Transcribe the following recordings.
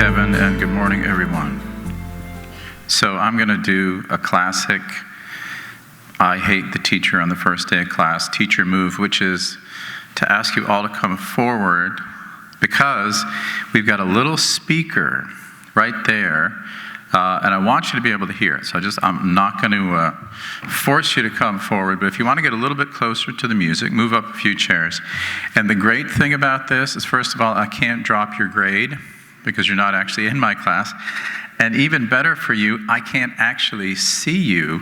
Kevin, and good morning, everyone. So I'm going to do a classic I hate the teacher on the first day of class teacher move, which is to ask you all to come forward because we've got a little speaker right there, and I want you to be able to hear it. So I'm not going to force you to come forward, but if you want to get a little bit closer to the music, move up a few chairs. And the great thing about this is, first of all, I can't drop your grade because you're not actually in my class. And even better for you, I can't actually see you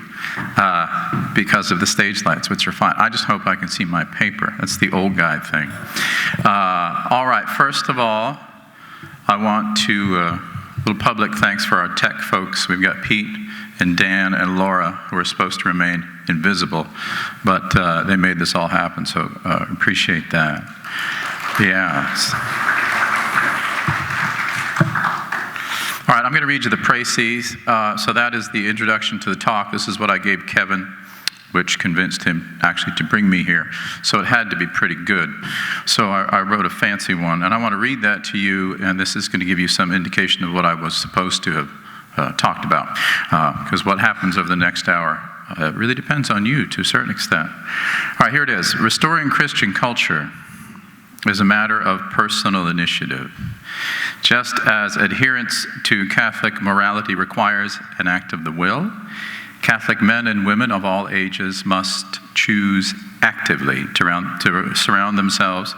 because of the stage lights, which are fine. I just hope I can see my paper. That's the old guy thing. All right, first of all, I want to, little public thanks for our tech folks. We've got Pete and Dan and Laura, who are supposed to remain invisible, but they made this all happen, so appreciate that. Yeah. All right, I'm going to read you the précis. So that is the introduction to the talk. This is what I gave Kevin, which convinced him actually to bring me here. So it had to be pretty good. So I wrote a fancy one, and I want to read that to you, and this is going to give you some indication of what I was supposed to have talked about. Because what happens over the next hour really depends on you to a certain extent. All right, here it is. Restoring Christian culture is a matter of personal initiative. Just as adherence to Catholic morality requires an act of the will, Catholic men and women of all ages must choose actively to surround themselves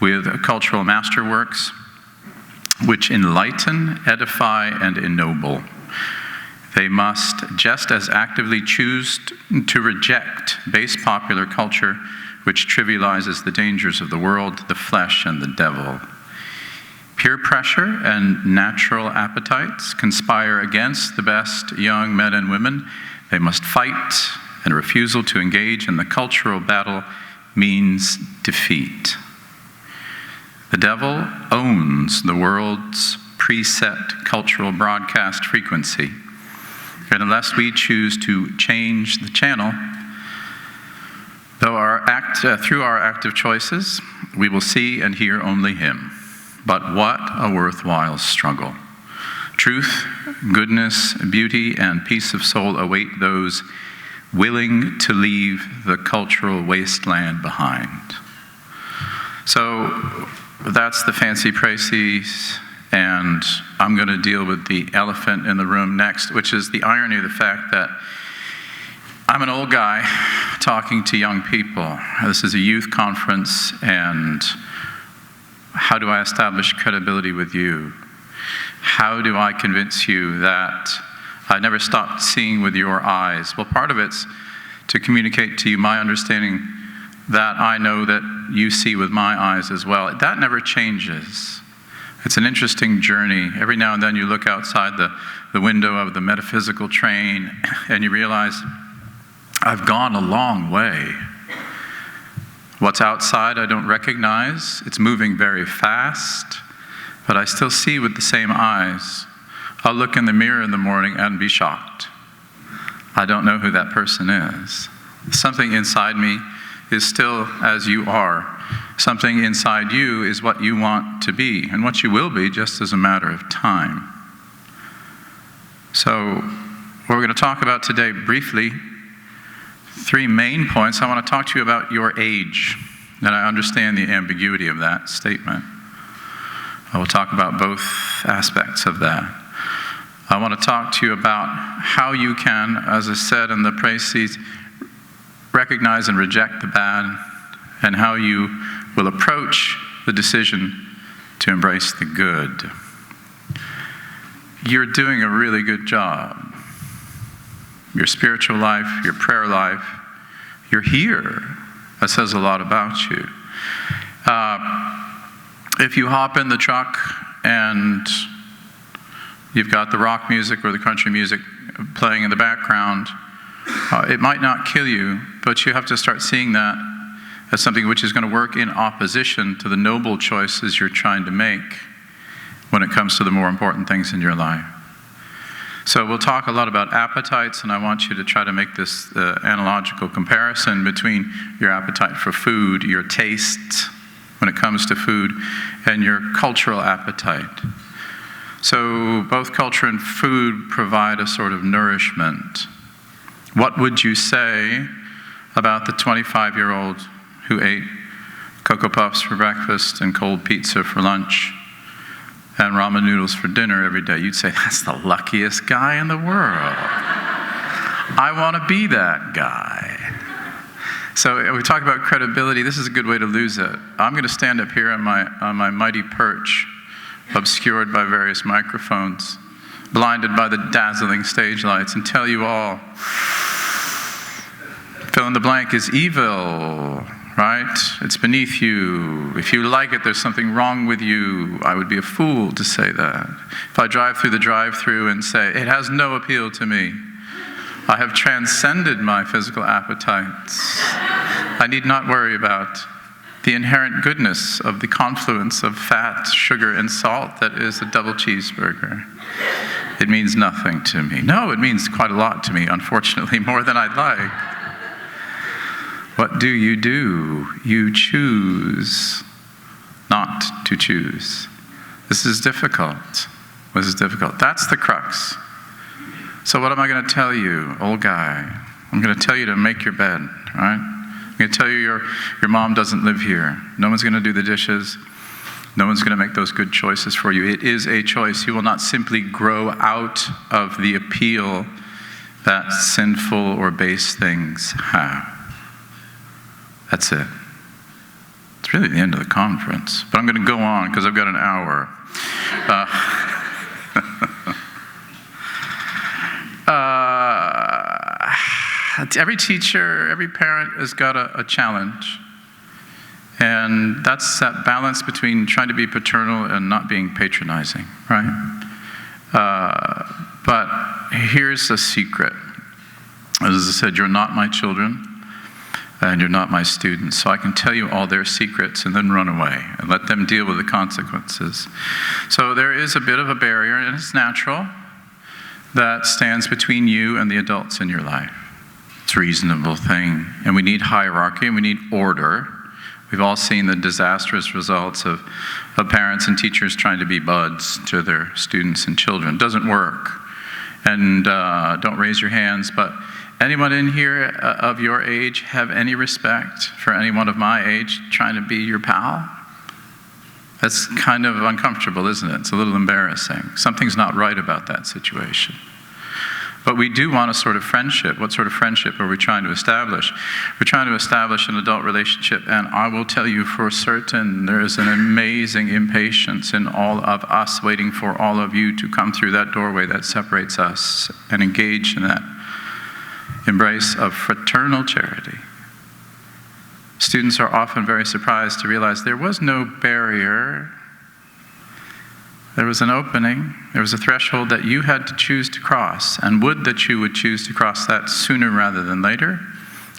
with cultural masterworks which enlighten, edify, and ennoble. They must just as actively choose to reject base popular culture which trivializes the dangers of the world, the flesh, and the devil. Peer pressure and natural appetites conspire against the best young men and women. They must fight, and refusal to engage in the cultural battle means defeat. The devil owns the world's preset cultural broadcast frequency, and unless we choose to change the channel, through our active choices, we will see and hear only him. But what a worthwhile struggle. Truth, goodness, beauty, and peace of soul await those willing to leave the cultural wasteland behind. So that's the fancy précis, and I'm going to deal with the elephant in the room next, which is the irony of the fact that I'm an old guy talking to young people. This is a youth conference, and how do I establish credibility with you? How do I convince you that I never stopped seeing with your eyes? Well, part of it's to communicate to you my understanding that I know that you see with my eyes as well. That never changes. It's an interesting journey. Every now and then you look outside the window of the metaphysical train and you realize, I've gone a long way. What's outside I don't recognize. It's moving very fast, but I still see with the same eyes. I'll look in the mirror in the morning and be shocked. I don't know who that person is. Something inside me is still as you are. Something inside you is what you want to be and what you will be just as a matter of time. So what we're going to talk about today briefly, 3 main points. I want to talk to you about your age, and I understand the ambiguity of that statement. I will talk about both aspects of that. I want to talk to you about how you can, as I said in the précis, recognize and reject the bad, and how you will approach the decision to embrace the good. You're doing a really good job. Your spiritual life, your prayer life, you're here. That says a lot about you. If you hop in the truck and you've got the rock music or the country music playing in the background, it might not kill you, but you have to start seeing that as something which is going to work in opposition to the noble choices you're trying to make when it comes to the more important things in your life. So we'll talk a lot about appetites, and I want you to try to make this analogical comparison between your appetite for food, your taste when it comes to food, and your cultural appetite. So both culture and food provide a sort of nourishment. What would you say about the 25-year-old who ate Cocoa Puffs for breakfast and cold pizza for lunch and ramen noodles for dinner every day? You'd say, that's the luckiest guy in the world. I want to be that guy. So we talk about credibility. This is a good way to lose it. I'm going to stand up here on my mighty perch, obscured by various microphones, blinded by the dazzling stage lights, and tell you all, fill in the blank is evil, right? It's beneath you. If you like it, there's something wrong with you. I would be a fool to say that. If I drive through the drive-thru and say, it has no appeal to me, I have transcended my physical appetites. I need not worry about the inherent goodness of the confluence of fat, sugar, and salt that is a double cheeseburger. It means nothing to me. No, it means quite a lot to me, unfortunately, more than I'd like. What do? You choose not to choose. This is difficult. That's the crux. So what am I going to tell you, old guy? I'm going to tell you to make your bed, right? I'm going to tell you your mom doesn't live here. No one's going to do the dishes. No one's going to make those good choices for you. It is a choice. You will not simply grow out of the appeal that sinful or base things have. That's it. It's really the end of the conference. But I'm going to go on because I've got an hour. Every teacher, every parent has got a challenge. And that's that balance between trying to be paternal and not being patronizing, right? But here's a secret. As I said, you're not my children, and you're not my students. So I can tell you all their secrets and then run away and let them deal with the consequences. So there is a bit of a barrier, and it's natural, that stands between you and the adults in your life. It's a reasonable thing. And we need hierarchy, and we need order. We've all seen the disastrous results of parents and teachers trying to be buds to their students and children. It doesn't work. And don't raise your hands, but anyone in here of your age have any respect for anyone of my age trying to be your pal? That's kind of uncomfortable, isn't it? It's a little embarrassing. Something's not right about that situation. But we do want a sort of friendship. What sort of friendship are we trying to establish? We're trying to establish an adult relationship, and I will tell you for certain there is an amazing impatience in all of us waiting for all of you to come through that doorway that separates us and engage in that embrace of fraternal charity. Students are often very surprised to realize there was no barrier. There was an opening. There was a threshold that you had to choose to cross. And would that you would choose to cross that sooner rather than later.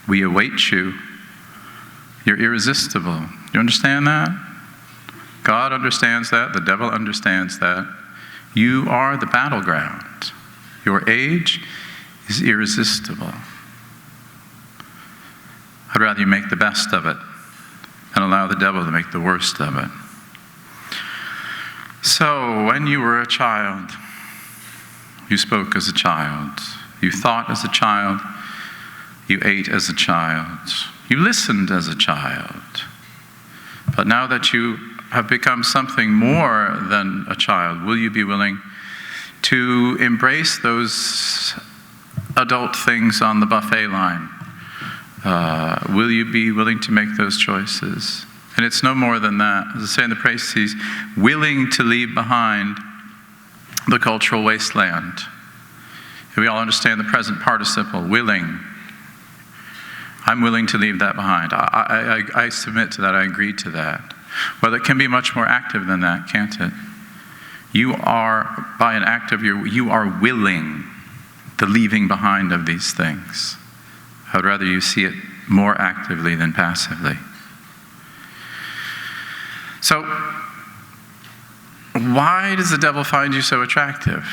We await you. You're irresistible. You understand that? God understands that. The devil understands that. You are the battleground. Your age is irresistible. I'd rather you make the best of it and allow the devil to make the worst of it. So, when you were a child, you spoke as a child. You thought as a child. You ate as a child. You listened as a child. But now that you have become something more than a child, will you be willing to embrace those adult things on the buffet line? Will you be willing to make those choices? And it's no more than that. As I say in the Praeses, willing to leave behind the cultural wasteland. And we all understand the present participle, willing. I'm willing to leave that behind. I submit to that. I agree to that. Well, it can be much more active than that, can't it? You are, by an act of you are willing the leaving behind of these things. I would rather you see it more actively than passively. So, why does the devil find you so attractive?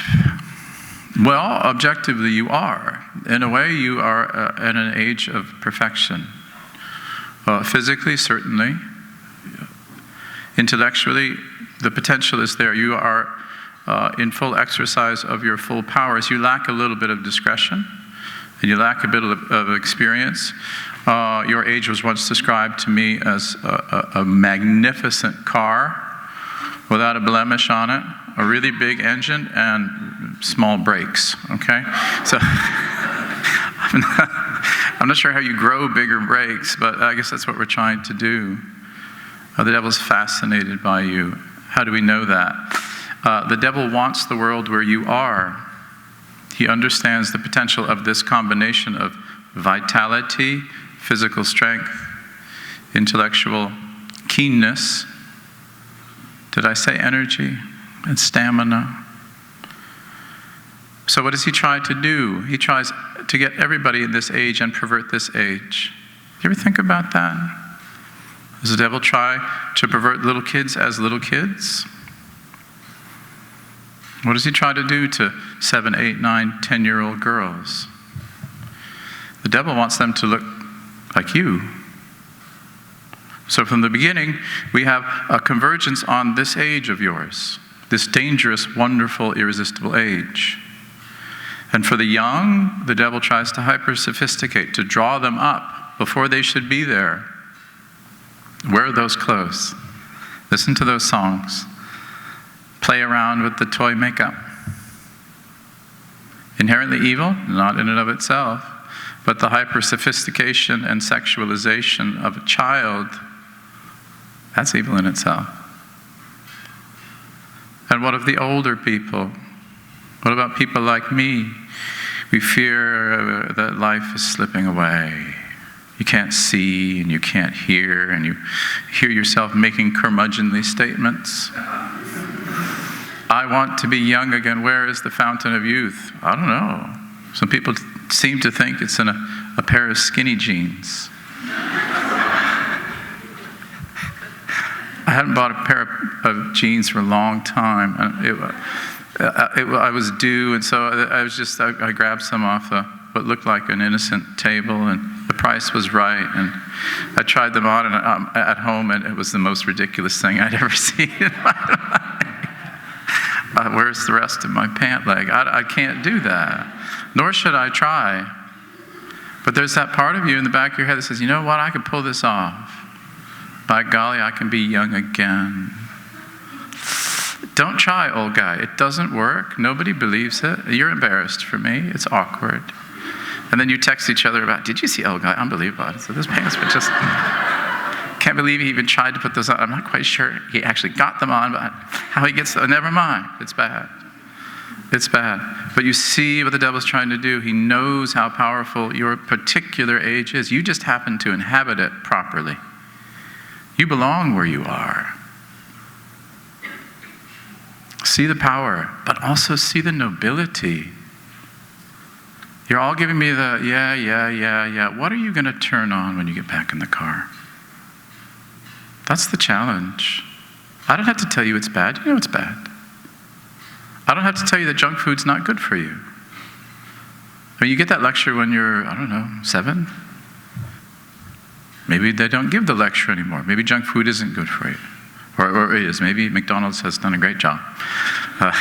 Well, objectively you are. In a way, you are at an age of perfection. Physically, certainly. Intellectually, the potential is there. You are in full exercise of your full powers. You lack a little bit of discretion, and you lack a bit of experience. Your age was once described to me as a magnificent car without a blemish on it, a really big engine, and small brakes, okay? So I'm not sure how you grow bigger brakes, but I guess that's what we're trying to do. The devil's fascinated by you. How do we know that? The devil wants the world where you are. He understands the potential of this combination of vitality, physical strength, intellectual keenness. Did I say energy? And stamina. So what does he try to do? He tries to get everybody in this age and pervert this age. You ever think about that? Does the devil try to pervert little kids as little kids? What does he try to do to 7, 8, 9, 10-year-old girls? The devil wants them to look like you. So from the beginning, we have a convergence on this age of yours, this dangerous, wonderful, irresistible age. And for the young, the devil tries to hyper-sophisticate, to draw them up before they should be there. Wear those clothes. Listen to those songs. Play around with the toy makeup. Inherently evil, not in and of itself, but the hyper-sophistication and sexualization of a child, that's evil in itself. And what of the older people? What about people like me? We fear that life is slipping away. You can't see and you can't hear, and you hear yourself making curmudgeonly statements. I want to be young again. Where is the fountain of youth? I don't know. Some people seem to think it's in a pair of skinny jeans. I hadn't bought a pair of jeans for a long time. And I was due, and so I grabbed some off what looked like an innocent table, and the price was right, and I tried them on at home, and it was the most ridiculous thing I'd ever seen in my life. Where's the rest of my pant leg? I can't do that, nor should I try. But there's that part of you in the back of your head that says, you know what, I could pull this off. By golly, I can be young again. Don't try, old guy. It doesn't work. Nobody believes it. You're embarrassed for me. It's awkward. And then you text each other about, did you see old guy? Unbelievable. So those pants were just, can't believe he even tried to put those on. I'm not quite sure he actually got them on, but how he gets them, never mind. It's bad. It's bad. But you see what the devil's trying to do. He knows how powerful your particular age is. You just happen to inhabit it properly. You belong where you are. See the power, but also see the nobility. You're all giving me the, yeah. What are you going to turn on when you get back in the car? That's the challenge. I don't have to tell you it's bad. You know it's bad. I don't have to tell you that junk food's not good for you. I mean, you get that lecture when you're, 7. Maybe they don't give the lecture anymore. Maybe junk food isn't good for you. Or it is. Maybe McDonald's has done a great job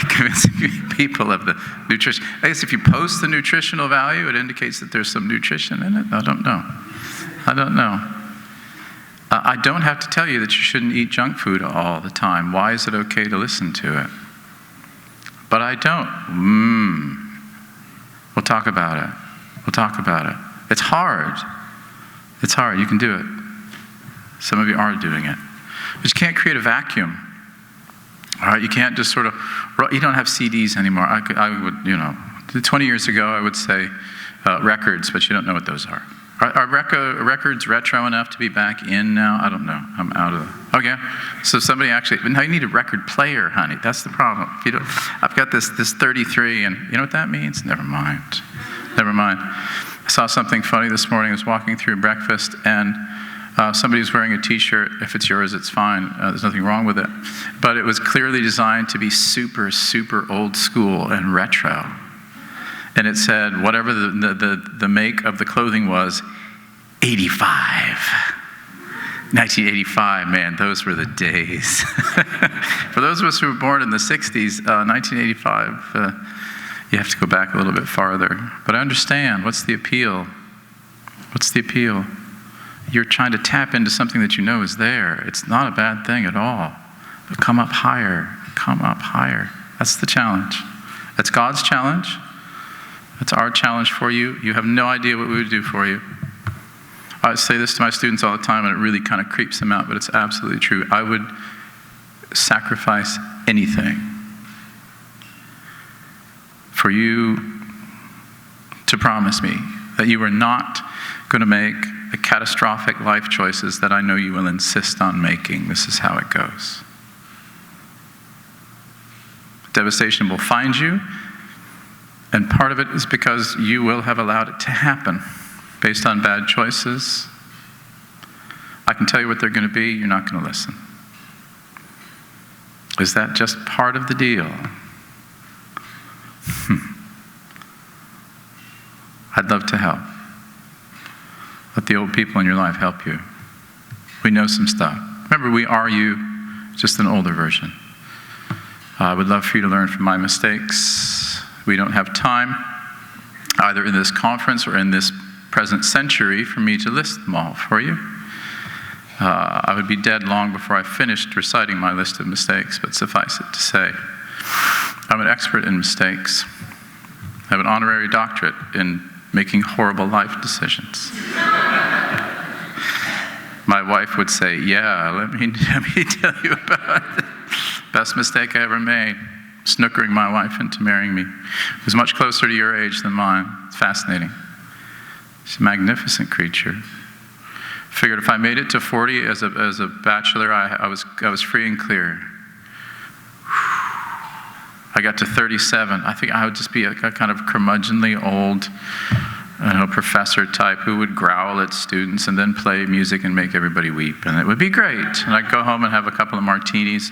convincing people of the nutrition. I guess if you post the nutritional value, it indicates that there's some nutrition in it. I don't know. I don't have to tell you that you shouldn't eat junk food all the time. Why is it okay to listen to it? But I don't. We'll talk about it. It's hard. You can do it. Some of you are doing it. But you can't create a vacuum. All right, you can't just sort of, you don't have CDs anymore. I would, 20 years ago, I would say records, but you don't know what those are. Are records retro enough to be back in now? I don't know. I'm out of it. Okay. So somebody actually, now you need a record player, honey. That's the problem. If you don't, I've got this 33, and you know what that means? Never mind. I saw something funny this morning. I was walking through breakfast, and somebody's wearing a t-shirt. If it's yours, it's fine. There's nothing wrong with it. But it was clearly designed to be super, super old school and retro. And it said, whatever the make of the clothing was, 85. 1985, man, those were the days. For those of us who were born in the 60s, 1985, you have to go back a little bit farther. But I understand. What's the appeal? What's the appeal? You're trying to tap into something that you know is there. It's not a bad thing at all. But come up higher. Come up higher. That's the challenge. That's God's challenge. That's our challenge for you. You have no idea what we would do for you. I say this to my students all the time, and it really kind of creeps them out, but it's absolutely true. I would sacrifice anything for you to promise me that you are not going to make the catastrophic life choices that I know you will insist on making. This is how it goes. Devastation will find you, and part of it is because you will have allowed it to happen based on bad choices. I can tell you what they're going to be. You're not going to listen. Is that just part of the deal? I'd love to help. Let the old people in your life help you. We know some stuff. Remember, we are you, just an older version. I would love for you to learn from my mistakes. We don't have time, either in this conference or in this present century, for me to list them all for you. I would be dead long before I finished reciting my list of mistakes, but suffice it to say, I'm an expert in mistakes. I have an honorary doctorate in making horrible life decisions. My wife would say, yeah, let me tell you about the best mistake I ever made. Snookering my wife into marrying me. It was much closer to your age than mine. It's fascinating. She's a magnificent creature. Figured if I made it to 40 as a bachelor, I was free and clear. I got to 37. I think I would just be a kind of curmudgeonly old professor type who would growl at students and then play music and make everybody weep. And it would be great. And I'd go home and have a couple of martinis,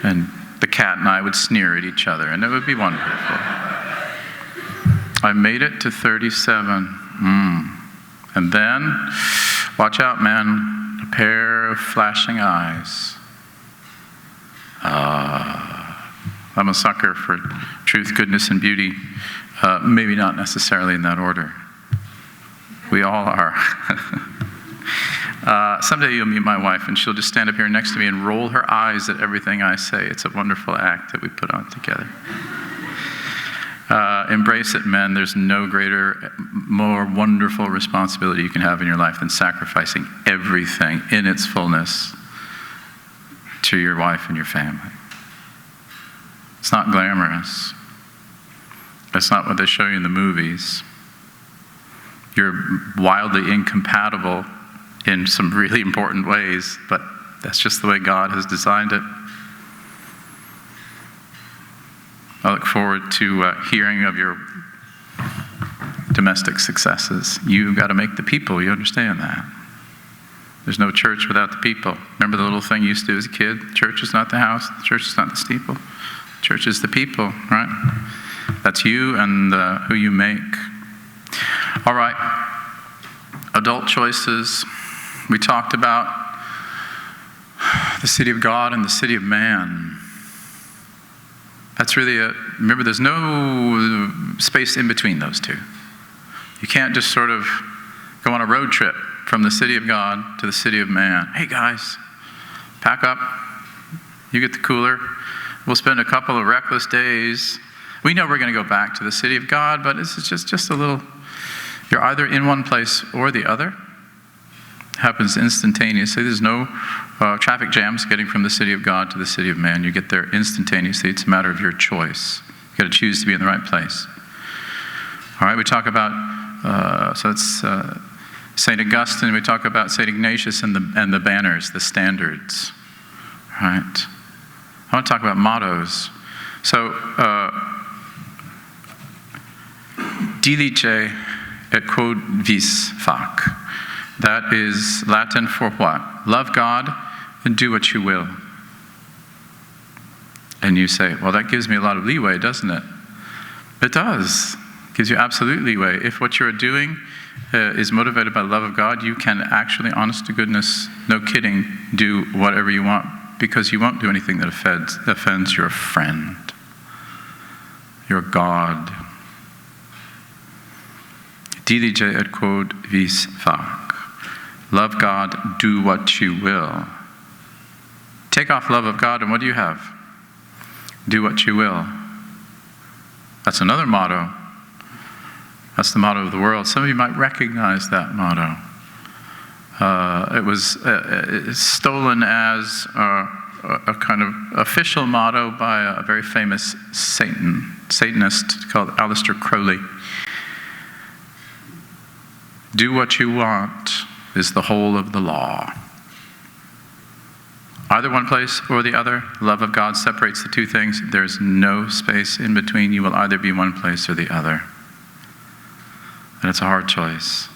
and the cat and I would sneer at each other, and it would be wonderful. I made it to 37. And then, watch out, man, a pair of flashing eyes. I'm a sucker for truth, goodness, and beauty. Maybe not necessarily in that order. We all are. Someday you'll meet my wife, and she'll just stand up here next to me and roll her eyes at everything I say. It's a wonderful act that we put on together. Embrace it, men. There's no greater, more wonderful responsibility you can have in your life than sacrificing everything in its fullness to your wife and your family. It's not glamorous. That's not what they show you in the movies. You're wildly incompatible in some really important ways, but that's just the way God has designed it. I look forward to hearing of your domestic successes. You've got to make the people. You understand that. There's no church without the people. Remember the little thing you used to do as a kid? The church is not the house. The church is not the steeple. The church is the people, right? That's you and who you make. All right. Adult choices. We talked about the city of God and the city of man. That's really remember, there's no space in between those two. You can't just sort of go on a road trip from the city of God to the city of man. Hey guys, pack up. You get the cooler. We'll spend a couple of reckless days. We know we're going to go back to the city of God, but this is just a little, you're either in one place or the other. It happens instantaneously. There's no traffic jams getting from the city of God to the city of man. You get there instantaneously. It's a matter of your choice. You've got to choose to be in the right place. All right, we talk about, so that's St. Augustine. We talk about St. Ignatius and the banners, the standards. All right. I want to talk about mottos. So, Diligere et quod vis fac. That is Latin for what? Love God and do what you will. And you say, well, that gives me a lot of leeway, doesn't it? It does. Gives you absolute leeway. If what you're doing is motivated by the love of God, you can actually, honest to goodness, no kidding, do whatever you want, because you won't do anything that offends your friend, your God. Dilige et quod vis fac. Love God, do what you will. Take off love of God, and what do you have? Do what you will. That's another motto. That's the motto of the world. Some of you might recognize that motto. It was stolen as a kind of official motto by a very famous Satanist called Aleister Crowley. Do what you want is the whole of the law. Either one place or the other. Love of God separates the two things. There's no space in between. You will either be one place or the other. And it's a hard choice.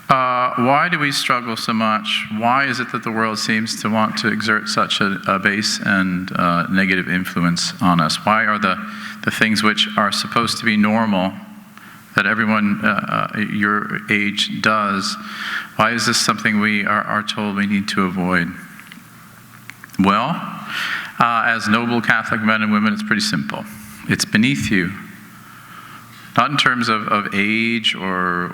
Why do we struggle so much? Why is it that the world seems to want to exert such a base and negative influence on us? Why are the things which are supposed to be normal, that everyone your age does, why is this something we are told we need to avoid? Well, as noble Catholic men and women, it's pretty simple. It's beneath you. Not in terms of age or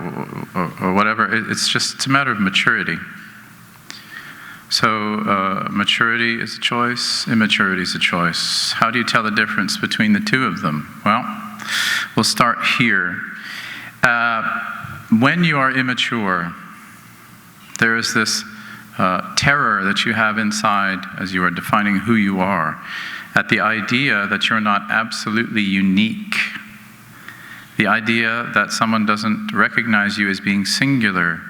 whatever. It's a matter of maturity. So maturity is a choice, immaturity is a choice. How do you tell the difference between the two of them? Well, we'll start here. When you are immature, there is this terror that you have inside as you are defining who you are, at the idea that you're not absolutely unique. The idea that someone doesn't recognize you as being singular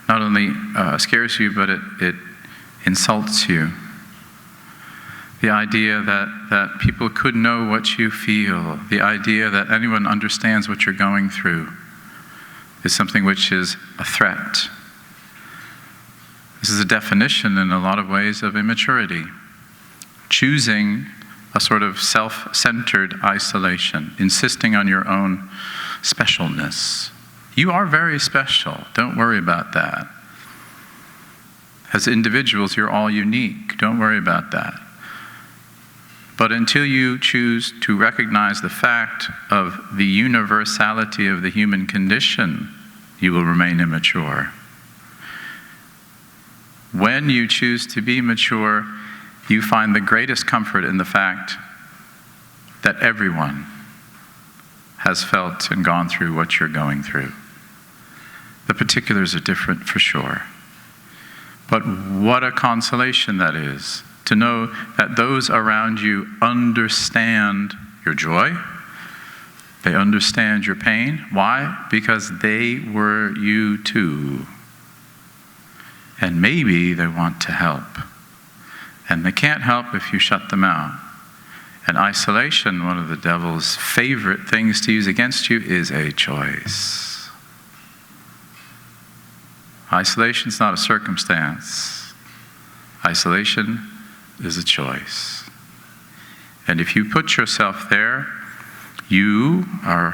not only scares you, but it insults you. The idea that people could know what you feel, the idea that anyone understands what you're going through, is something which is a threat. This is a definition in a lot of ways of immaturity. Choosing a sort of self-centered isolation, insisting on your own specialness. You are very special. Don't worry about that. As individuals, you're all unique. Don't worry about that. But until you choose to recognize the fact of the universality of the human condition, you will remain immature. When you choose to be mature, you find the greatest comfort in the fact that everyone has felt and gone through what you're going through. The particulars are different for sure. But what a consolation that is, to know that those around you understand your joy, they understand your pain. Why? Because they were you too. And maybe they want to help. And they can't help if you shut them out. And isolation, one of the devil's favorite things to use against you, is a choice. Isolation is not a circumstance. Isolation is a choice. And if you put yourself there, you are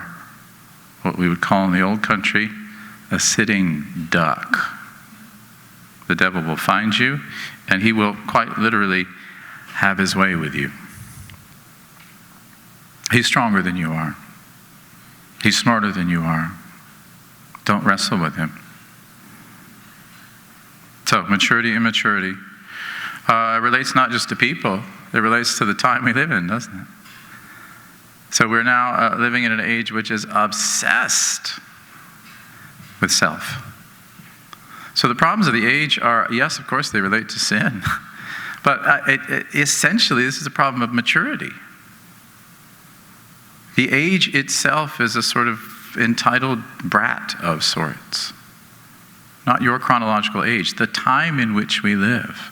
what we would call in the old country a sitting duck. The devil will find you, and he will quite literally have his way with you. He's stronger than you are. He's smarter than you are. Don't wrestle with him. So, maturity, immaturity. Relates not just to people, it relates to the time we live in, doesn't it? So we're now living in an age which is obsessed with self. So the problems of the age are, yes, of course, they relate to sin. But essentially, this is a problem of maturity. The age itself is a sort of entitled brat of sorts. Not your chronological age, the time in which we live.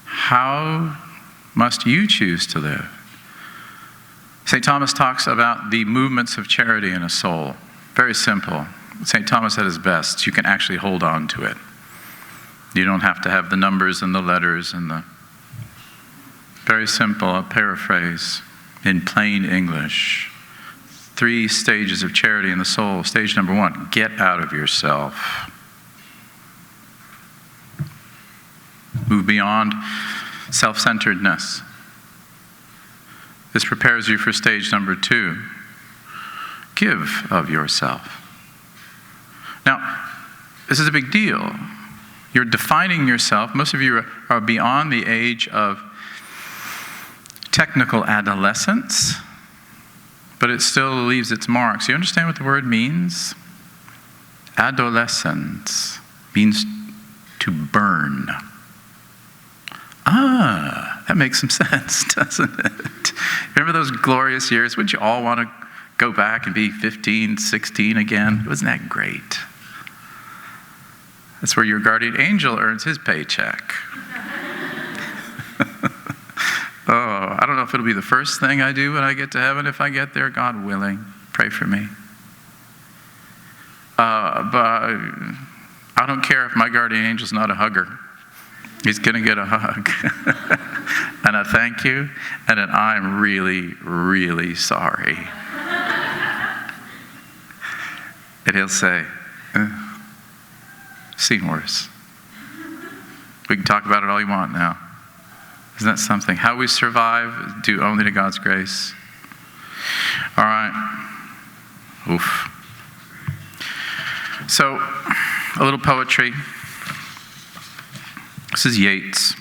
How must you choose to live? St. Thomas talks about the movements of charity in a soul. Very simple. St. Thomas at his best, you can actually hold on to it. You don't have to have the numbers and the letters and the... Very simple, I'll paraphrase. in plain English. 3 stages of charity in the soul. Stage number 1, get out of yourself. Move beyond self-centeredness. This prepares you for stage number 2. Give of yourself. Now, this is a big deal. You're defining yourself. Most of you are beyond the age of technical adolescence, but it still leaves its marks. You understand what the word means? Adolescence means to burn. That makes some sense, doesn't it? Remember those glorious years? Wouldn't you all want to go back and be 15, 16 again? Wasn't that great? That's where your guardian angel earns his paycheck. Oh, I don't know if it'll be the first thing I do when I get to heaven. If I get there, God willing, pray for me. But I don't care if my guardian angel's not a hugger. He's going to get a hug. And a thank you, and an I'm really, really sorry. And he'll say, seen worse. We can talk about it all you want now. Isn't that something? How we survive, due only to God's grace. All right. Oof. So, a little poetry. This is Yeats.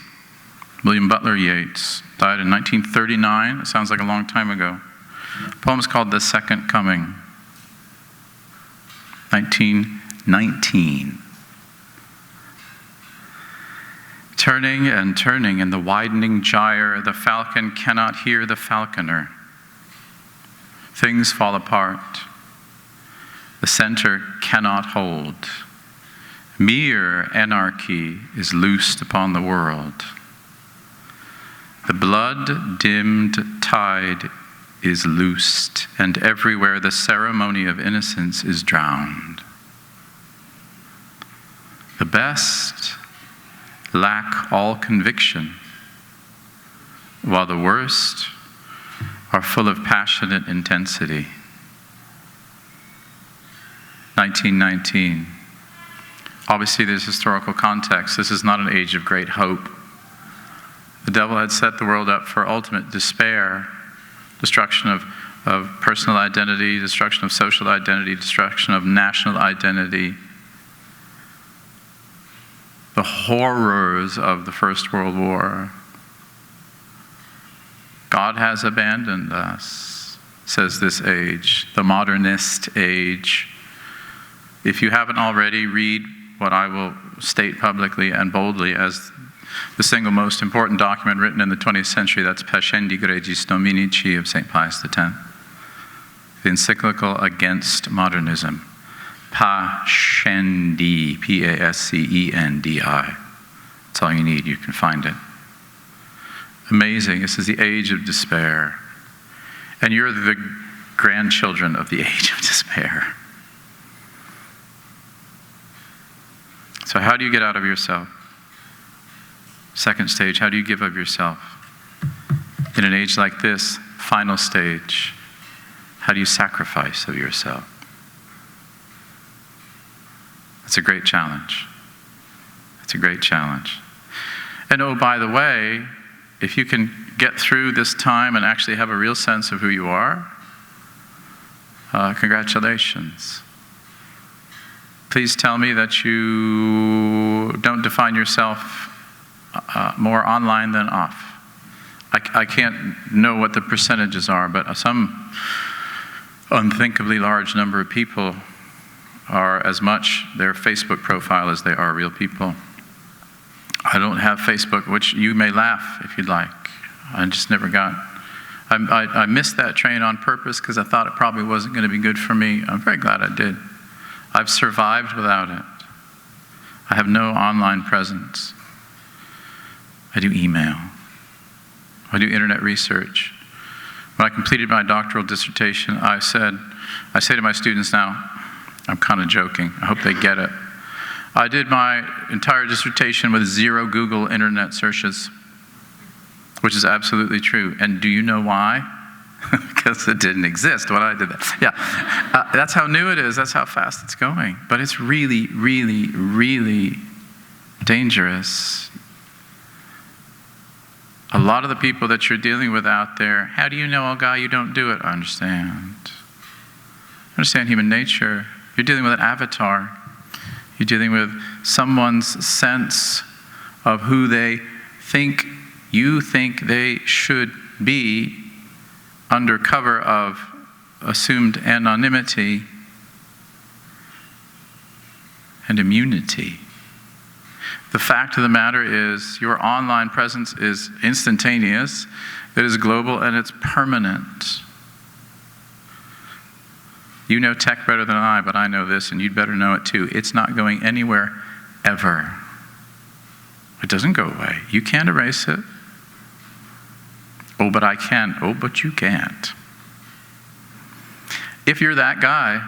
William Butler Yeats. Died in 1939. It sounds like a long time ago. The poem is called The Second Coming. 1919. Turning and turning in the widening gyre, the falcon cannot hear the falconer. Things fall apart. The center cannot hold. Mere anarchy is loosed upon the world. The blood-dimmed tide is loosed, and everywhere the ceremony of innocence is drowned. The best lack all conviction, while the worst are full of passionate intensity. 1919. Obviously, there's historical context. This is not an age of great hope. The devil had set the world up for ultimate despair, destruction of personal identity, destruction of social identity, destruction of national identity. The horrors of the First World War. God has abandoned us, says this age, the modernist age. If you haven't already, read what I will state publicly and boldly as the single most important document written in the 20th century. That's Pascendi Gregis Dominici of St. Pius X. The encyclical against modernism. Pascendi, Pascendi. That's all you need. You can find it. Amazing. This is the age of despair. And you're the grandchildren of the age of despair. So how do you get out of yourself? Second stage, how do you give of yourself? In an age like this, final stage, how do you sacrifice of yourself? It's a great challenge. It's a great challenge. And oh, by the way, if you can get through this time and actually have a real sense of who you are, congratulations. Please tell me that you don't define yourself more online than off. I can't know what the percentages are, but some unthinkably large number of people are as much their Facebook profile as they are real people. I don't have Facebook, which you may laugh if you'd like. I just never got. I missed that train on purpose because I thought it probably wasn't going to be good for me. I'm very glad I did. I've survived without it. I have no online presence. I do email. I do internet research. When I completed my doctoral dissertation, I say to my students now, I'm kind of joking, I hope they get it. I did my entire dissertation with 0 Google internet searches, which is absolutely true. And do you know why? because it didn't exist when I did that. Yeah, that's how new it is. That's how fast it's going. But it's really, really, really dangerous. A lot of the people that you're dealing with out there, how do you know, oh God, you don't do it? I understand. I understand human nature. You're dealing with an avatar. You're dealing with someone's sense of who you think they should be under cover of assumed anonymity and immunity. The fact of the matter is your online presence is instantaneous, it is global, and it's permanent. You know tech better than I, but I know this, and you'd better know it too. It's not going anywhere ever. It doesn't go away. You can't erase it. Oh, but I can. Oh, but you can't. If you're that guy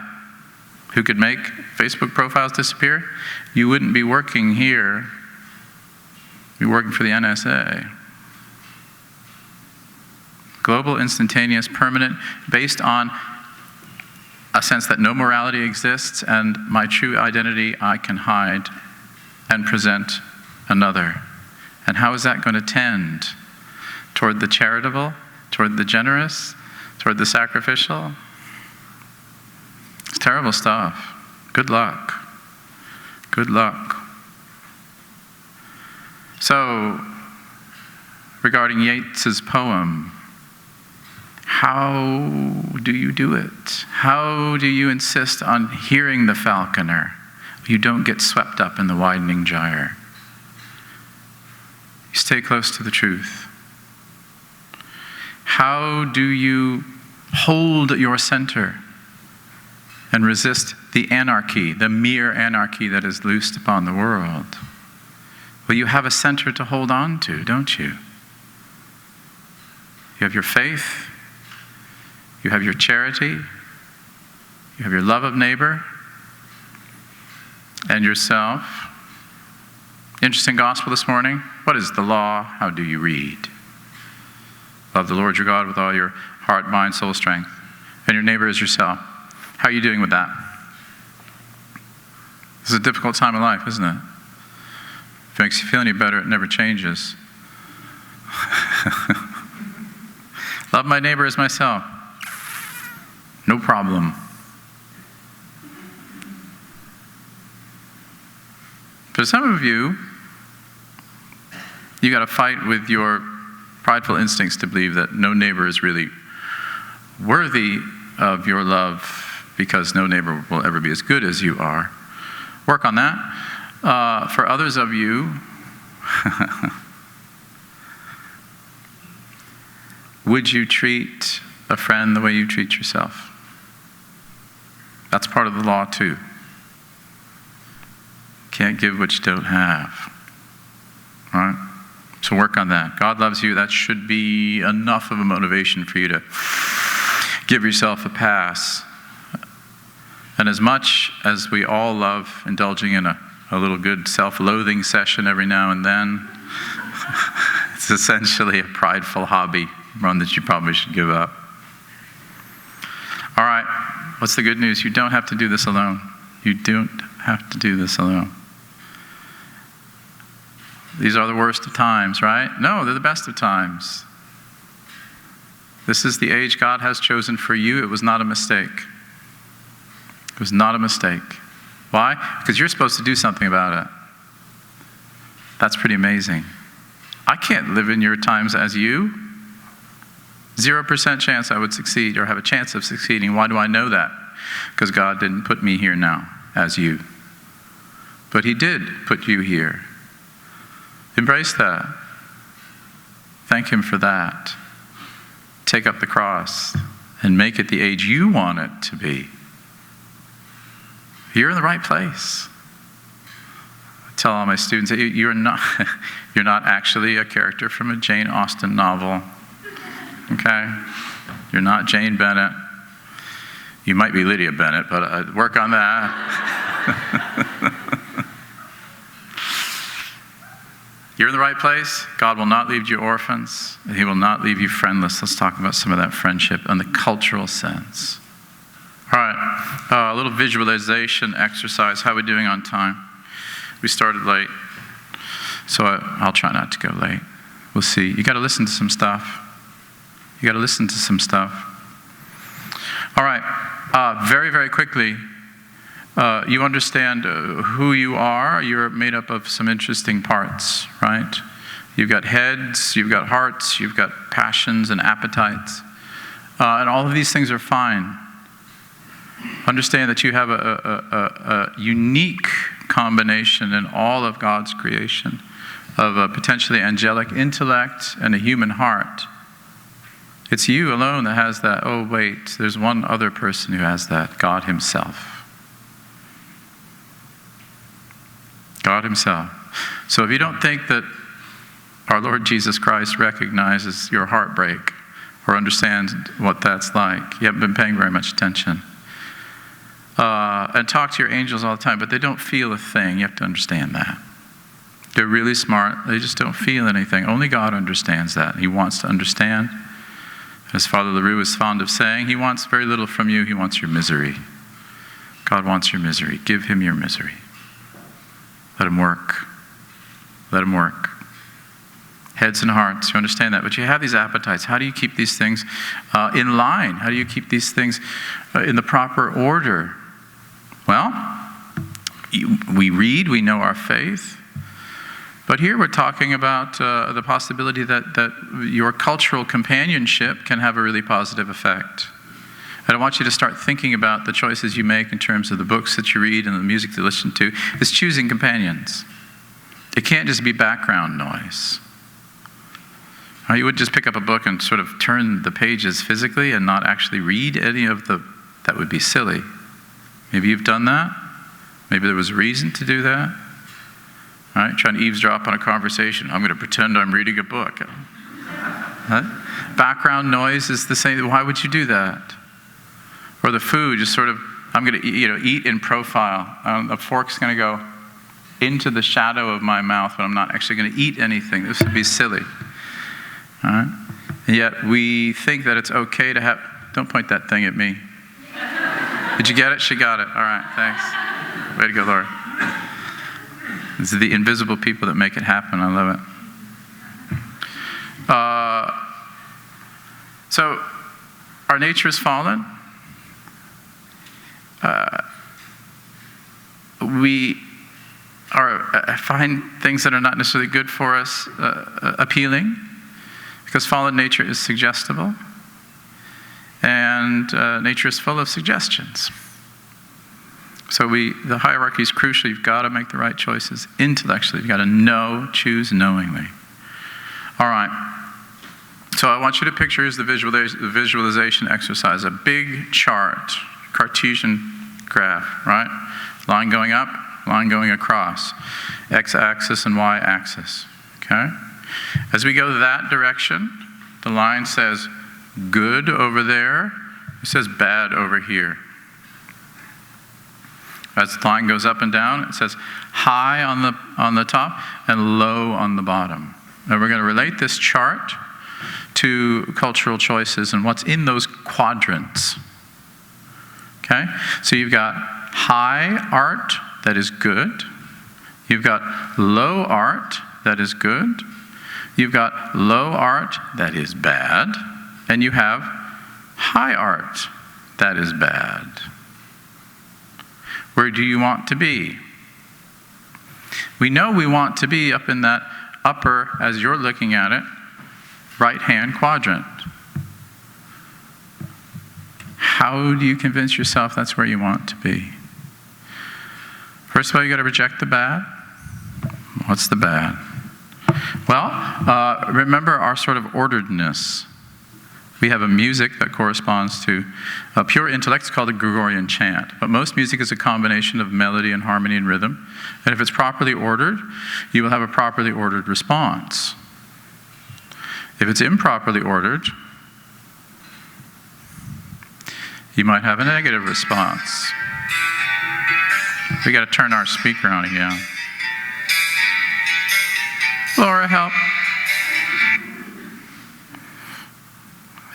who could make Facebook profiles disappear, you wouldn't be working here. You'd be working for the NSA. Global, instantaneous, permanent, based on a sense that no morality exists and my true identity I can hide and present another. And how is that going to tend? Toward the charitable, toward the generous, toward the sacrificial? It's terrible stuff. Good luck. Good luck. So, regarding Yeats's poem, how do you do it? How do you insist on hearing the falconer? You don't get swept up in the widening gyre. You stay close to the truth. How do you hold your center and resist the anarchy, the mere anarchy that is loosed upon the world? Well, you have a center to hold on to, don't you? You have your faith, you have your charity, you have your love of neighbor and yourself. Interesting gospel this morning. What is the law? How do you read? Love the Lord your God with all your heart, mind, soul, strength. And your neighbor is yourself. How are you doing with that? This is a difficult time of life, isn't it? If it makes you feel any better, it never changes. Love my neighbor as myself. No problem. For some of you, you got to fight with your prideful instincts to believe that no neighbor is really worthy of your love because no neighbor will ever be as good as you are. Work on that. For others of you, would you treat a friend the way you treat yourself? That's part of the law too. Can't give what you don't have. All right? So work on that. God loves you. That should be enough of a motivation for you to give yourself a pass. And as much as we all love indulging in a little good self-loathing session every now and then, it's essentially a prideful hobby, one that you probably should give up. All right, what's the good news? You don't have to do this alone. You don't have to do this alone. These are the worst of times, right? No, they're the best of times. This is the age God has chosen for you. It was not a mistake. It was not a mistake. Why? Because you're supposed to do something about it. That's pretty amazing. I can't live in your times as you. 0% chance I would succeed or have a chance of succeeding. Why do I know that? Because God didn't put me here now as you. But He did put you here. Embrace that. Thank Him for that. Take up the cross and make it the age you want it to be. You're in the right place. I tell all my students that you're not actually a character from a Jane Austen novel. Okay? You're not Jane Bennett. You might be Lydia Bennett, but I'd work on that. You're in the right place. God will not leave you orphans. And he will not leave you friendless. Let's talk about some of that friendship in the cultural sense. All right, a little visualization exercise. How are we doing on time? We started late, so I'll try not to go late. We'll see. You got to listen to some stuff. All right, very, very quickly, you understand who you are. You're made up of some interesting parts, right? You've got heads, you've got hearts, you've got passions and appetites. And all of these things are fine. Understand that you have a unique combination in all of God's creation of a potentially angelic intellect and a human heart. It's you alone that has that. Oh, wait, there's one other person who has that, God himself. God himself. So if you don't think that our Lord Jesus Christ recognizes your heartbreak or understands what that's like, you haven't been paying very much attention. And talk to your angels all the time, but they don't feel a thing. You have to understand that. They're really smart. They just don't feel anything. Only God understands that. He wants to understand. As Father LaRue is fond of saying, he wants very little from you. He wants your misery. God wants your misery. Give him your misery. Let him work. Let him work. Heads and hearts, you understand that. But you have these appetites. How do you keep these things in line? How do you keep these things in the proper order? Well, we read, we know our faith. But here we're talking about the possibility that your cultural companionship can have a really positive effect. And I want you to start thinking about the choices you make in terms of the books that you read and the music that you listen to. It's choosing companions. It can't just be background noise. You would just pick up a book and sort of turn the pages physically and not actually read any of that would be silly. Maybe you've done that. Maybe there was a reason to do that. All right, trying to eavesdrop on a conversation. I'm going to pretend I'm reading a book. Background noise is the same. Why would you do that? Or the food, just sort of, I'm going to eat in profile. The fork's going to go into the shadow of my mouth, but I'm not actually going to eat anything. This would be silly. All right? And yet we think that it's okay to have... Don't point that thing at me. Did you get it? She got it. All right, thanks. Way to go, Lord. These are the invisible people that make it happen. I love it. So, our nature is fallen. We find things that are not necessarily good for us appealing, because fallen nature is suggestible, and nature is full of suggestions. So the hierarchy is crucial. You've got to make the right choices intellectually. You've got to choose knowingly. All right. So I want you to picture the visualization exercise, a big chart, Cartesian graph, right? Line going up, line going across, x-axis and y-axis, okay? As we go that direction, the line says good over there, it says bad over here. As the line goes up and down, it says high on the top and low on the bottom. And we're going to relate this chart to cultural choices and what's in those quadrants. Okay? So you've got high art that is good. You've got low art that is good. You've got low art that is bad. And you have high art that is bad. Where do you want to be? We know we want to be up in that upper, as you're looking at it, right-hand quadrant. How do you convince yourself that's where you want to be? First of all, you got to reject the bad. What's the bad? Well, remember our sort of orderedness. We have a music that corresponds to a pure intellect. It's called a Gregorian chant. But most music is a combination of melody and harmony and rhythm. And if it's properly ordered, you will have a properly ordered response. If it's improperly ordered, you might have a negative response. We got to turn our speaker on again. Laura, help.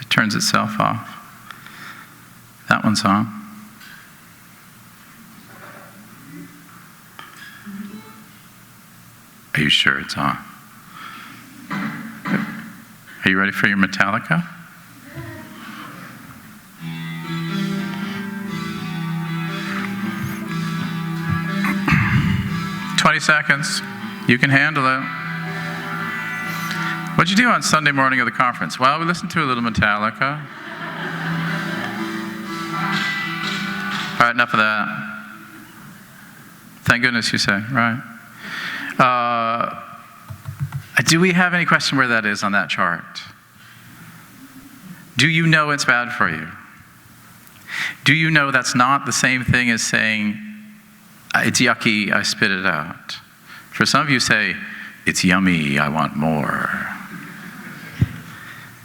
It turns itself off. That one's on. Are you sure it's on? Are you ready for your Metallica? Seconds. You can handle it. What'd you do on Sunday morning of the conference? Well, we listened to a little Metallica. All right, enough of that. Thank goodness you say, right? Do we have any question where that is on that chart? Do you know it's bad for you? Do you know that's not the same thing as saying, it's yucky, I spit it out? For some of you say, it's yummy, I want more.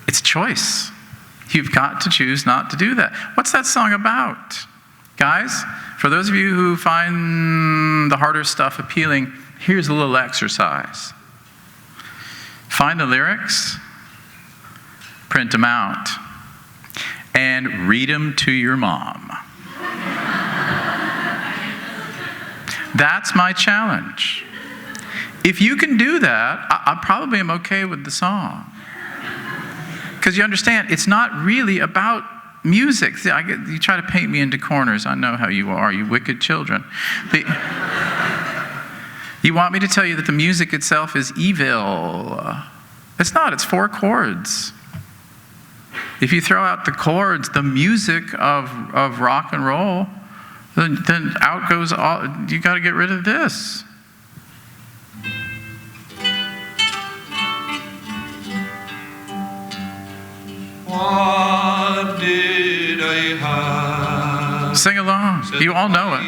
It's choice. You've got to choose not to do that. What's that song about? Guys, for those of you who find the harder stuff appealing, here's a little exercise. Find the lyrics, print them out, and read them to your mom. That's my challenge. If you can do that, I probably am okay with the song. Because you understand, it's not really about music. See, you try to paint me into corners. I know how you are, you wicked children. You want me to tell you that the music itself is evil. It's not, it's 4 chords. If you throw out the chords, the music of rock and roll, then out goes all, you got to get rid of this. What did I have? Sing along. You all know it.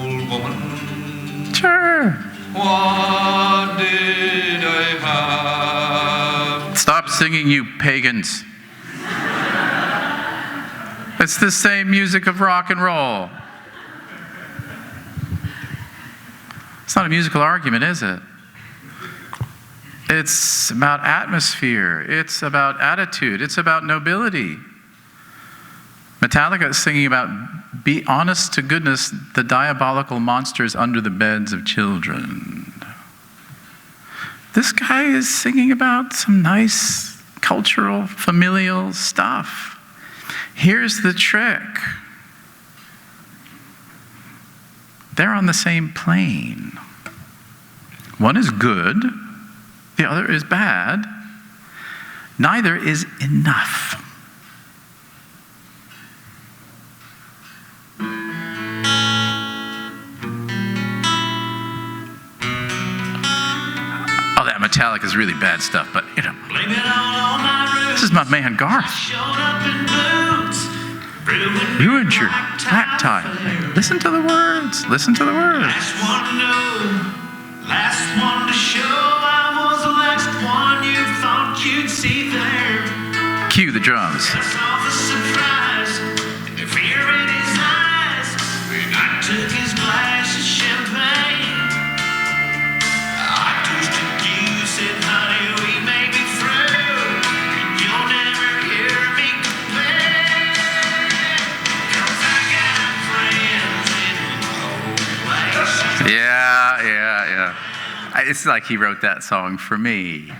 Old woman. Sure. What did I have? Stop singing, you pagans. It's the same music of rock and roll. It's not a musical argument, is it? It's about atmosphere. It's about attitude. It's about nobility. Metallica is singing about, be honest to goodness, the diabolical monsters under the beds of children. This guy is singing about some nice cultural, familial stuff. Here's the trick. They're on the same plane. One is good, the other is bad. Neither is enough. Oh, that Metallica is really bad stuff, but you know. Blame it all on my roots. This is my man Garth. Showed up in boots. Ruined your black tie. Listen to the words. Listen to the words. Last one to know. Last one to show. I was the last one you thought you'd see there. Cue the drums. That's all the surprise. And the fear in his eyes. When I took his glass of champagne. I toasted you, said, honey, we may be through. And you'll never hear me complain. 'Cause I got friends in the whole place. Yeah. It's like he wrote that song for me.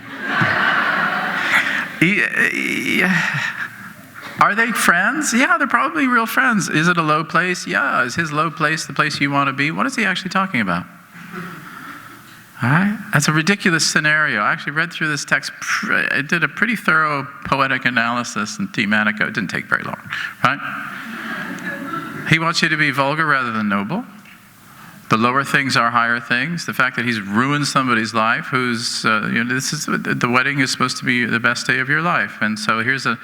Are they friends? Yeah, they're probably real friends. Is it a low place? Yeah. Is his low place the place you want to be? What is he actually talking about? All right? That's a ridiculous scenario. I actually read through this text. I did a pretty thorough poetic analysis and thematic. It didn't take very long, right? He wants you to be vulgar rather than noble. The lower things are higher things. The fact that he's ruined somebody's life, who's, this is the wedding is supposed to be the best day of your life, and so here's a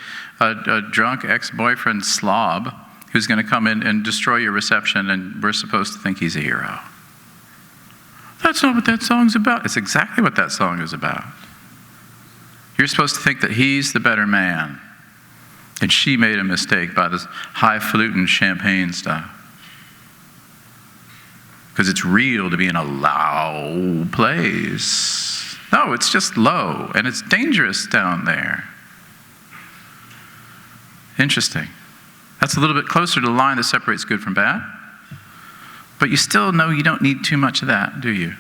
drunk ex-boyfriend slob who's going to come in and destroy your reception, and we're supposed to think he's a hero. That's not what that song's about. It's exactly what that song is about. You're supposed to think that he's the better man, and she made a mistake by this highfalutin champagne stuff. because it's real to be in a loud place. No, it's just low, and it's dangerous down there. Interesting. That's a little bit closer to the line that separates good from bad. But you still know you don't need too much of that, do you?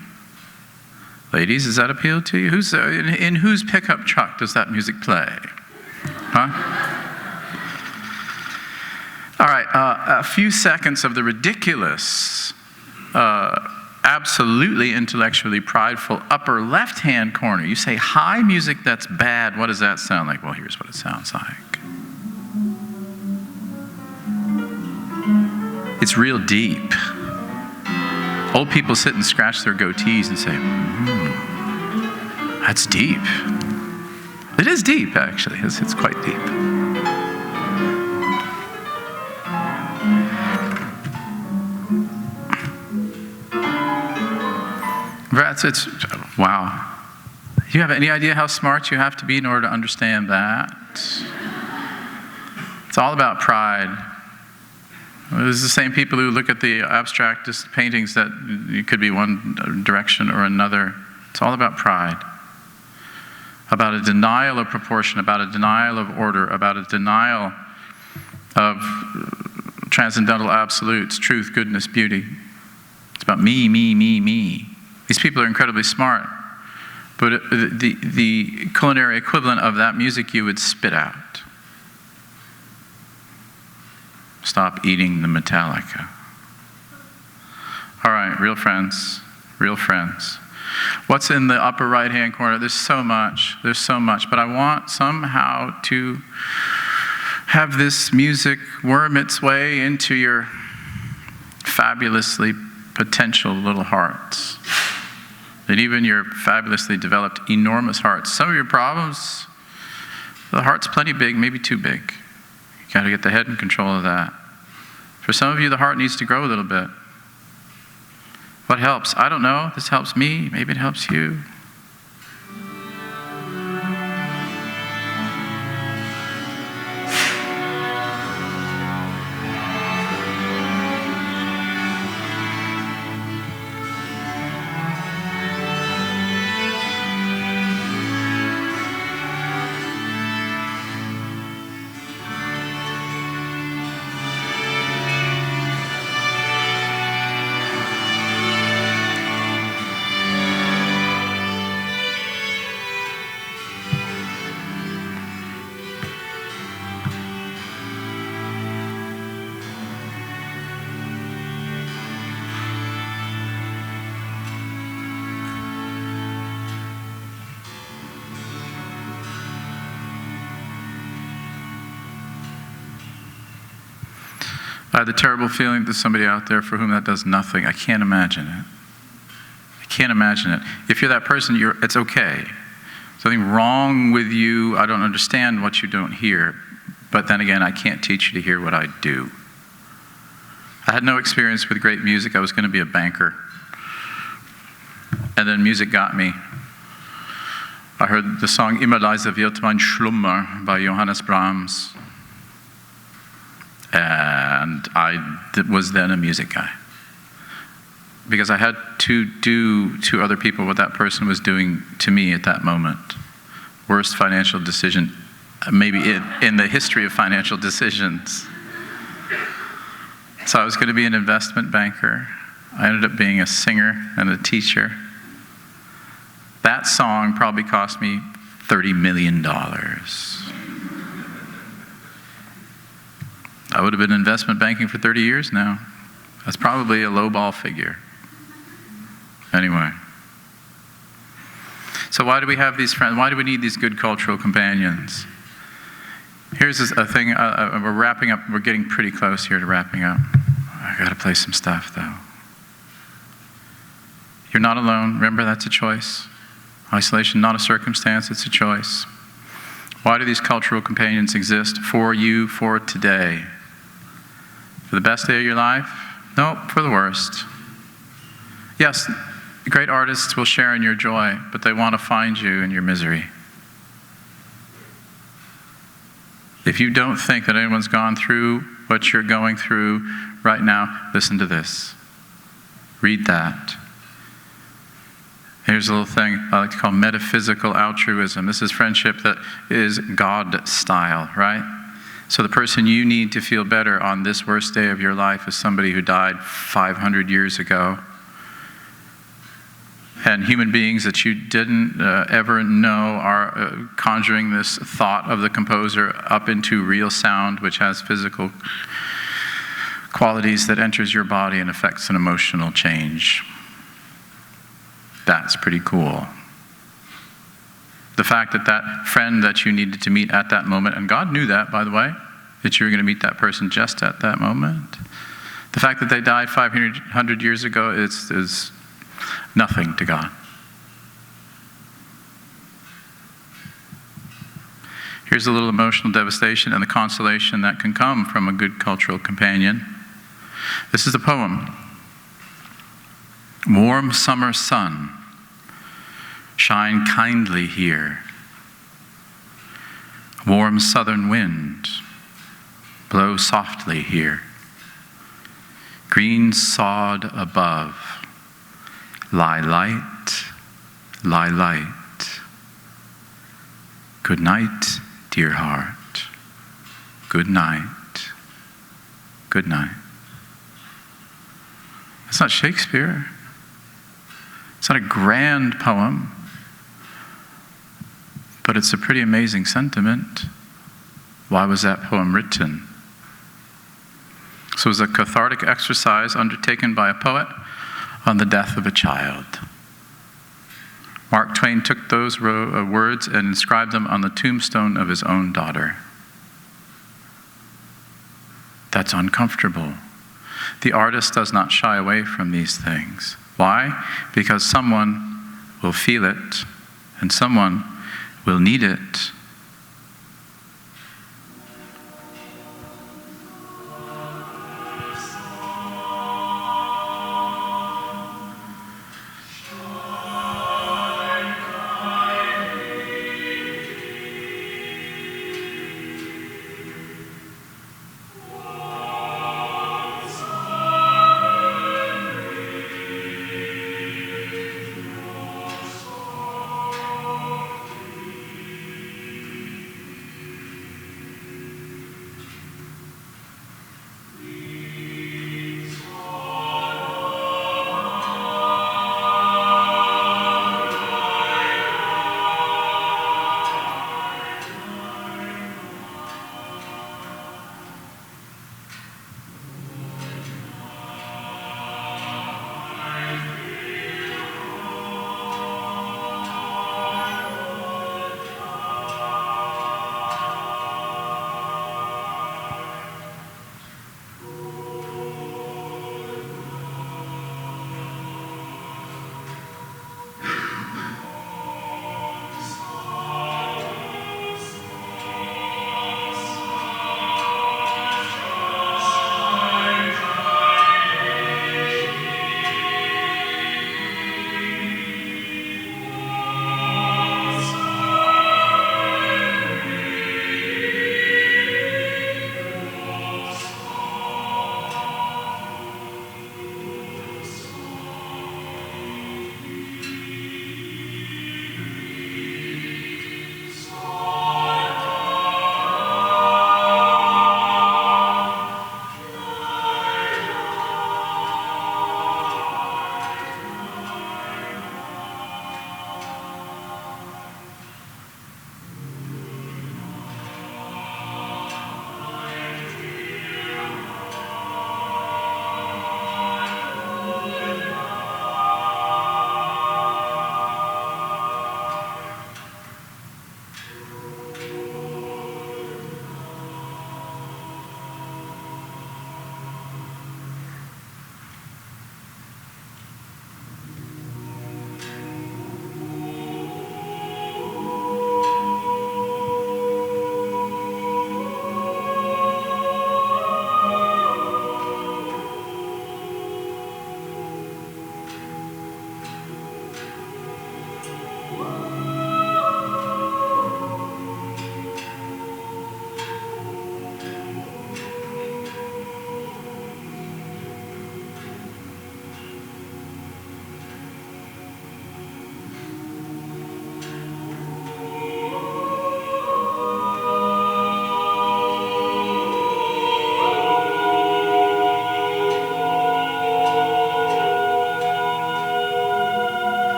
Ladies, does that appeal to you? In whose pickup truck does that music play? Huh? All right, a few seconds of the ridiculous, absolutely intellectually prideful upper left-hand corner. You say, high music that's bad, what does that sound like? Well, here's what it sounds like. It's real deep. Old people sit and scratch their goatees and say, that's deep. It is deep, actually. It's quite deep. Wow. Do you have any idea how smart you have to be in order to understand that? It's all about pride. It's the same people who look at the abstractist paintings that it could be one direction or another. It's all about pride. About a denial of proportion, about a denial of order, about a denial of transcendental absolutes, truth, goodness, beauty. It's about me, me, me, me. These people are incredibly smart, but the culinary equivalent of that music you would spit out. Stop eating the Metallica. All right, real friends, real friends. What's in the upper right-hand corner? There's so much, but I want somehow to have this music worm its way into your fabulously potential little hearts. And even your fabulously developed enormous hearts. Some of your problems, the heart's plenty big, maybe too big. You got to get the head in control of that. For some of you, the heart needs to grow a little bit. What helps? I don't know. This helps me. Maybe it helps you. I have the terrible feeling there's somebody out there for whom that does nothing. I can't imagine it. I can't imagine it. If you're that person, it's okay. There's nothing wrong with you. I don't understand what you don't hear. But then again, I can't teach you to hear what I do. I had no experience with great music. I was going to be a banker. And then music got me. I heard the song Immer leise wird mein Schlummer by Johannes Brahms. And I was then a music guy. Because I had to do to other people what that person was doing to me at that moment. Worst financial decision, maybe in the history of financial decisions. So I was going to be an investment banker. I ended up being a singer and a teacher. That song probably cost me $30 million. I would have been in investment banking for 30 years now. That's probably a lowball figure. Anyway. So why do we have these friends? Why do we need these good cultural companions? Here's a thing. We're wrapping up. We're getting pretty close here to wrapping up. I got to play some stuff, though. You're not alone. Remember, that's a choice. Isolation, not a circumstance. It's a choice. Why do these cultural companions exist? For you, for today. For the best day of your life? Nope, for the worst. Yes, great artists will share in your joy, but they want to find you in your misery. If you don't think that anyone's gone through what you're going through right now, listen to this. Read that. Here's a little thing I like to call metaphysical altruism. This is friendship that is God style, right? So the person you need to feel better on this worst day of your life is somebody who died 500 years ago. And human beings that you didn't ever know are conjuring this thought of the composer up into real sound, which has physical qualities that enters your body and affects an emotional change. That's pretty cool. The fact that that friend that you needed to meet at that moment, and God knew that, by the way, that you were going to meet that person just at that moment. The fact that they died 500 years ago is nothing to God. Here's a little emotional devastation and the consolation that can come from a good cultural companion. This is a poem. Warm summer sun, shine kindly here. Warm southern wind, blow softly here. Green sod above, lie light, lie light. Good night, dear heart. Good night, good night. That's not Shakespeare. It's not a grand poem, but it's a pretty amazing sentiment. Why was that poem written? So it was a cathartic exercise undertaken by a poet on the death of a child. Mark Twain took those words and inscribed them on the tombstone of his own daughter. That's uncomfortable. The artist does not shy away from these things. Why? Because someone will feel it, and someone will need it.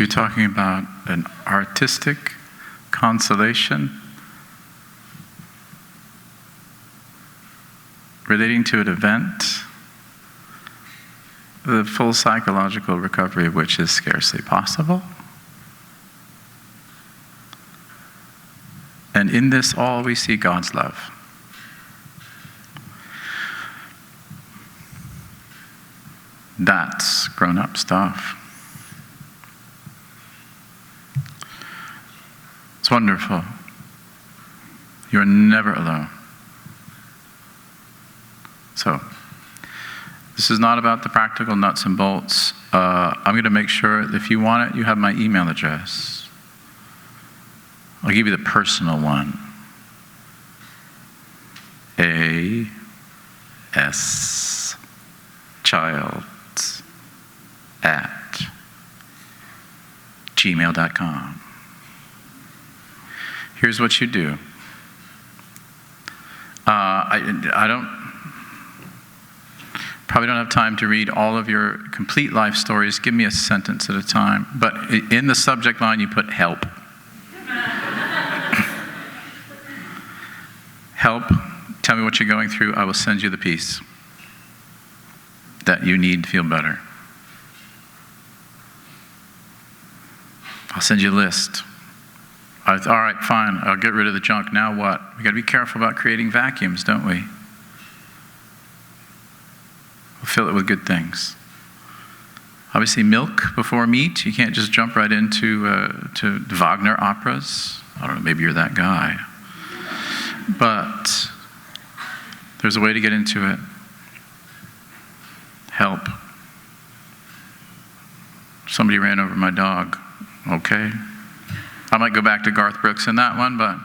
You're talking about an artistic consolation relating to an event, the full psychological recovery of which is scarcely possible. And in this all we see God's love. That's grown-up stuff. It's wonderful. You're never alone. So, this is not about the practical nuts and bolts. I'm going to make sure that if you want it, you have my email address. I'll give you the personal one. ASChilds@gmail.com. Here's what you do. I probably don't have time to read all of your complete life stories. Give me a sentence at a time. But in the subject line, you put help. Help. Tell me what you're going through. I will send you the peace that you need to feel better. I'll send you a list. All right, fine. I'll get rid of the junk. Now what? We got to be careful about creating vacuums, don't we? We'll fill it with good things. Obviously, milk before meat. You can't just jump right into to Wagner operas. I don't know. Maybe you're that guy. But there's a way to get into it. Help. Somebody ran over my dog. Okay. I might go back to Garth Brooks in that one, but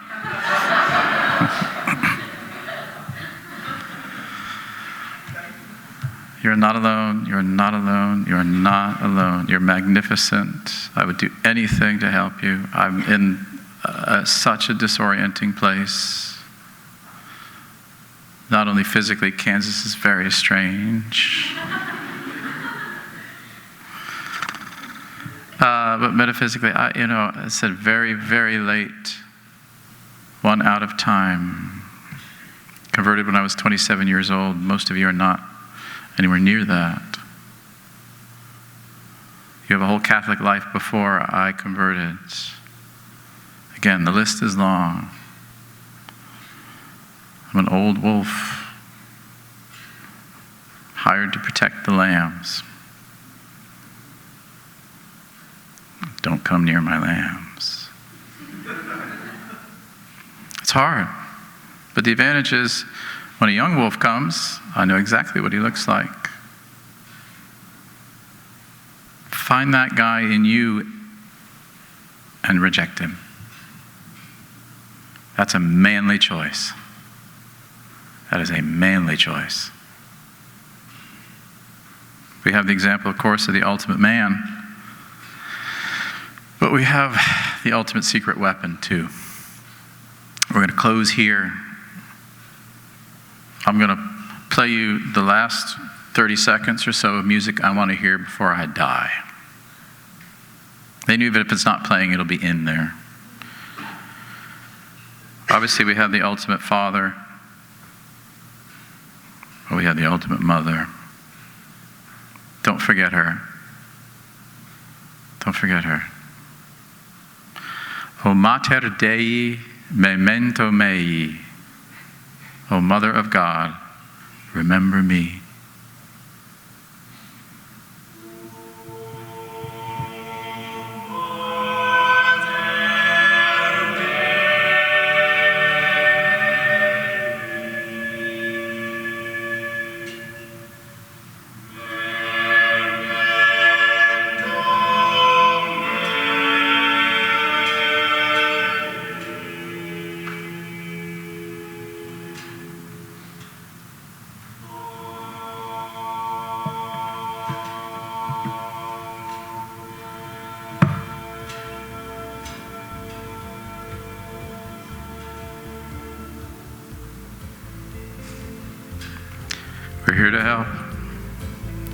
you're not alone, you're not alone, you're not alone. You're magnificent. I would do anything to help you. I'm in such a disorienting place. Not only physically, Kansas is very strange. But metaphysically, I said very, very late, one out of time. Converted when I was 27 years old. Most of you are not anywhere near that. You have a whole Catholic life before I converted. Again, the list is long. I'm an old wolf, hired to protect the lambs. Don't come near my lambs. It's hard. But the advantage is, when a young wolf comes, I know exactly what he looks like. Find that guy in you and reject him. That's a manly choice. That is a manly choice. We have the example, of course, of the ultimate man. But we have the ultimate secret weapon, too. We're going to close here. I'm going to play you the last 30 seconds or so of music I want to hear before I die. They knew that if it's not playing, it'll be in there. Obviously, we have the ultimate father. But we have the ultimate mother. Don't forget her. Don't forget her. O Mater Dei, memento mei. O Mother of God, remember me. We're here to help.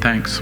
Thanks.